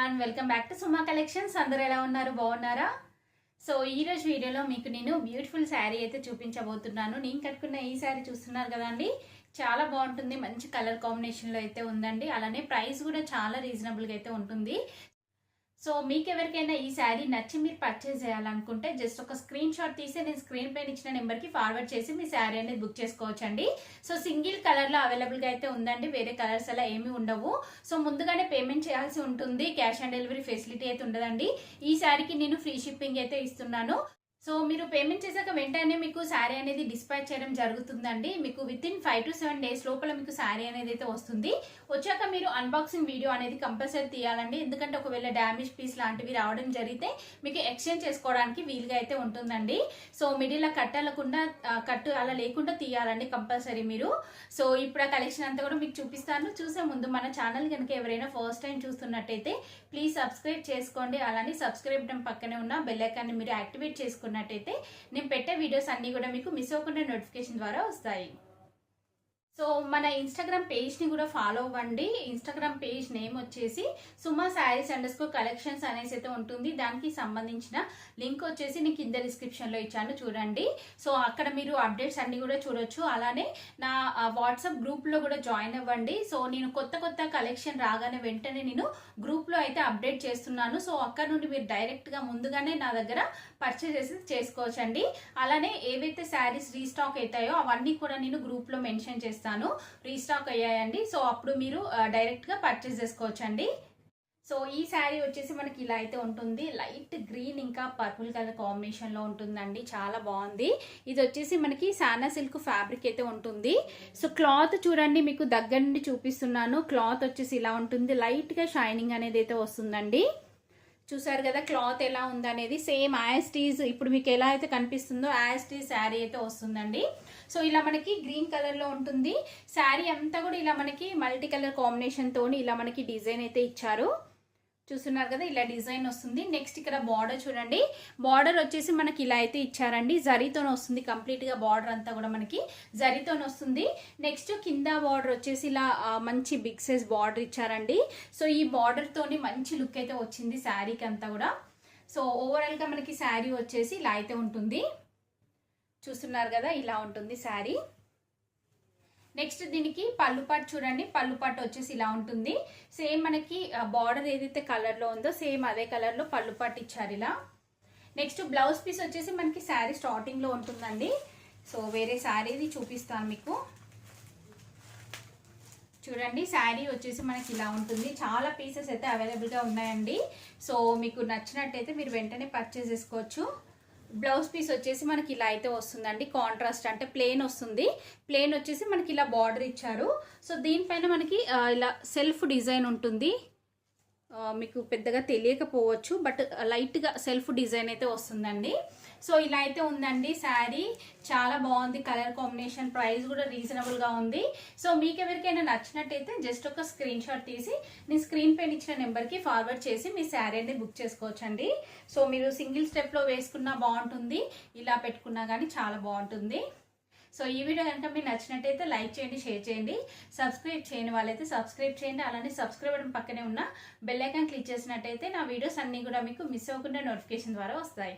Everyone, welcome back to Suma collections. అందరూ ఎలా ఉన్నారు? బాగున్నారా? సో ఈ రోజు వీడియోలో మీకు నేను బ్యూటిఫుల్ శారీ అయితే చూపించబోతున్నాను. నేను కట్టుకున్న ఈ శారీ చూస్తున్నారు కదండి, చాలా బాగుంటుంది. మంచి కలర్ కాంబినేషన్లో అయితే ఉందండి. అలానే ప్రైస్ కూడా చాలా రీజనబుల్గా అయితే ఉంటుంది. సో మీకు ఎవరికైనా ఈ శారీ నచ్చి మీరు పర్చేస్ చేయాలనుకుంటే జస్ట్ ఒక స్క్రీన్ షాట్ తీసి నేను స్క్రీన్ పైన ఇచ్చిన నెంబర్కి ఫార్వర్డ్ చేసి మీ శారీ అనేది బుక్ చేసుకోవచ్చండి. సో సింగిల్ కలర్లో అవైలబుల్గా అయితే ఉందండి, వేరే కలర్స్ అలా ఏమీ ఉండవు. సో ముందుగానే పేమెంట్ చేయాల్సి ఉంటుంది, క్యాష్ ఆన్ డెలివరీ ఫెసిలిటీ అయితే ఉండదండి. ఈ శారీకి నేను ఫ్రీ షిప్పింగ్ అయితే ఇస్తున్నాను. సో మీరు పేమెంట్ చేశాక వెంటనే మీకు శారీ అనేది డిస్పాచ్ చేయడం జరుగుతుందండి. మీకు వితిన్ 5 to 7 days లోపల మీకు శారీ అనేది అయితే వస్తుంది. వచ్చాక మీరు అన్బాక్సింగ్ వీడియో అనేది కంపల్సరీ తీయాలండి. ఎందుకంటే ఒకవేళ డ్యామేజ్ పీస్ లాంటివి రావడం జరిగితే మీకు ఎక్స్చేంజ్ చేసుకోవడానికి వీలుగా అయితే ఉంటుందండి. సో మిడిల్ కట్టు అలా లేకుండా తీయాలండి కంపల్సరీ మీరు. సో ఇప్పుడు ఆ కలెక్షన్ అంతా కూడా మీకు చూపిస్తాను. చూసే ముందు మన ఛానల్ కనుక ఎవరైనా ఫస్ట్ టైం చూస్తున్నట్టయితే ప్లీజ్ సబ్స్క్రైబ్ చేసుకోండి. అలానే సబ్స్క్రైబ్ బటన్ పక్కనే ఉన్న బెల్ ఐకాన్ని మీరు యాక్టివేట్ చేసుకున్నట్టయితే నేను పెట్టే వీడియోస్ అన్ని కూడా మీకు మిస్ అవ్వకుండా నోటిఫికేషన్ ద్వారా వస్తాయి. సో మన ఇన్స్టాగ్రామ్ పేజ్ని కూడా ఫాలో అవ్వండి. ఇన్స్టాగ్రామ్ పేజ్ నేమ్ వచ్చేసి సుమా శారీస్ _ కలెక్షన్స్ అనేసి అయితే ఉంటుంది. దానికి సంబంధించిన లింక్ వచ్చేసి నేను కింద డిస్క్రిప్షన్లో ఇచ్చాను, చూడండి. సో అక్కడ మీరు అప్డేట్స్ అన్ని కూడా చూడొచ్చు. అలానే నా వాట్సాప్ గ్రూప్లో కూడా జాయిన్ అవ్వండి. సో నేను కొత్త కలెక్షన్ రాగానే వెంటనే నేను గ్రూప్లో అయితే అప్డేట్ చేస్తున్నాను. సో అక్కడ నుండి మీరు డైరెక్ట్గా ముందుగానే నా దగ్గర పర్చేస్ చేసుకోవచ్చండి. అలానే ఏవైతే శారీస్ రీస్టాక్ అవుతాయో అవన్నీ కూడా నేను గ్రూప్లో మెన్షన్ చేస్తాను. రీస్టాక్ అయ్యాయండి. సో అప్పుడు మీరు డైరెక్ట్గా పర్చేస్ చేసుకోవచ్చండి. సో ఈ శారీ వచ్చేసి మనకి ఇలా అయితే ఉంటుంది. లైట్ గ్రీన్ ఇంకా పర్పుల్ కలర్ కాంబినేషన్లో ఉంటుందండి, చాలా బాగుంది. ఇది వచ్చేసి మనకి సానా సిల్క్ ఫ్యాబ్రిక్ అయితే ఉంటుంది. సో క్లాత్ చూడండి, మీకు దగ్గర నుండి చూపిస్తున్నాను. క్లాత్ వచ్చేసి ఇలా ఉంటుంది, లైట్గా షైనింగ్ అనేది అయితే వస్తుందండి. చూసారు కదా క్లాత్ ఎలా ఉందనేది. సేమ్ యాస్టీజ్ ఇప్పుడు మీకు ఎలా అయితే కనిపిస్తుందో యాస్టీజ్ శారీ అయితే వస్తుందండి. సో ఇలా మనకి గ్రీన్ కలర్లో ఉంటుంది. శారీ అంతా కూడా ఇలా మనకి మల్టీ కలర్ కాంబినేషన్తో ఇలా మనకి డిజైన్ అయితే ఇచ్చారు. చూస్తున్నారు కదా, ఇలా డిజైన్ వస్తుంది. నెక్స్ట్ ఇక్కడ బార్డర్ చూడండి, బార్డర్ వచ్చేసి మనకి ఇలా అయితే ఇచ్చారండి. జరీతో వస్తుంది, కంప్లీట్గా బార్డర్ అంతా కూడా మనకి జరీతో వస్తుంది. నెక్స్ట్ కింద బార్డర్ వచ్చేసి ఇలా మంచి బిగ్ సైజ్ బార్డర్ ఇచ్చారండి. సో ఈ బార్డర్ తోని మంచి లుక్ అయితే వచ్చింది శారీకి అంతా కూడా. సో ఓవరాల్ గా మనకి శారీ వచ్చేసి ఇలా అయితే ఉంటుంది. చూస్తున్నారు కదా, ఇలా ఉంటుంది శారీ. నెక్స్ట్ దీనికి పళ్ళు పాటు చూడండి, పళ్ళు పాటు వచ్చేసి ఇలా ఉంటుంది. సేమ్ మనకి బార్డర్ ఏదైతే కలర్లో ఉందో సేమ్ అదే కలర్లో పళ్ళు పాటు ఇచ్చారు ఇలా. నెక్స్ట్ బ్లౌజ్ పీస్ వచ్చేసి మనకి శారీ స్టార్టింగ్లో ఉంటుందండి. సో వేరే శారీది చూపిస్తాను మీకు. చూడండి శారీ వచ్చేసి మనకి ఇలా ఉంటుంది. చాలా పీసెస్ అయితే అవైలబుల్గా ఉన్నాయండి. సో మీకు నచ్చినట్టయితే మీరు వెంటనే పర్చేస్ చేసుకోవచ్చు. బ్లౌజ్ పీస్ వచ్చేసి మనకి ఇలా అయితే వస్తుందండి. కాంట్రాస్ట్ అంటే ప్లెయిన్ వస్తుంది. ప్లెయిన్ వచ్చేసి మనకి ఇలా బార్డర్ ఇచ్చారు. సో దీనిపైన మనకి ఇలా సెల్ఫ్ డిజైన్ ఉంటుంది. మీకు పెద్దగా తెలియకపోవచ్చు, బట్ లైట్గా సెల్ఫ్ డిజైన్ అయితే వస్తుందండి. సో ఇలా అయితే ఉందండి శారీ, చాలా బాగుంది కలర్ కాంబినేషన్. ప్రైస్ కూడా రీజనబుల్గా ఉంది. సో మీకు ఎవరికైనా నచ్చినట్టయితే జస్ట్ ఒక స్క్రీన్ షాట్ తీసి నేను స్క్రీన్ పైన ఇచ్చిన నెంబర్కి ఫార్వర్డ్ చేసి మీ శారీ అనేది బుక్ చేసుకోవచ్చండి. సో మీరు సింగిల్ స్టెప్లో వేసుకున్నా బాగుంటుంది, ఇలా పెట్టుకున్నా కానీ చాలా బాగుంటుంది. సో ఈ వీడియో కనుక మీకు నచ్చినట్టయితే లైక్ చేయండి, షేర్ చేయండి. సబ్స్క్రైబ్ చేయని వాళ్ళైతే సబ్స్క్రైబ్ చేయండి. అలానే సబ్స్క్రైబ్ బటన్ పక్కనే ఉన్న బెల్ ఐకాన్ క్లిక్ చేసినట్టయితే నా వీడియోస్ అన్నీ కూడా మీకు మిస్ అవ్వకుండా నోటిఫికేషన్ ద్వారా వస్తాయి.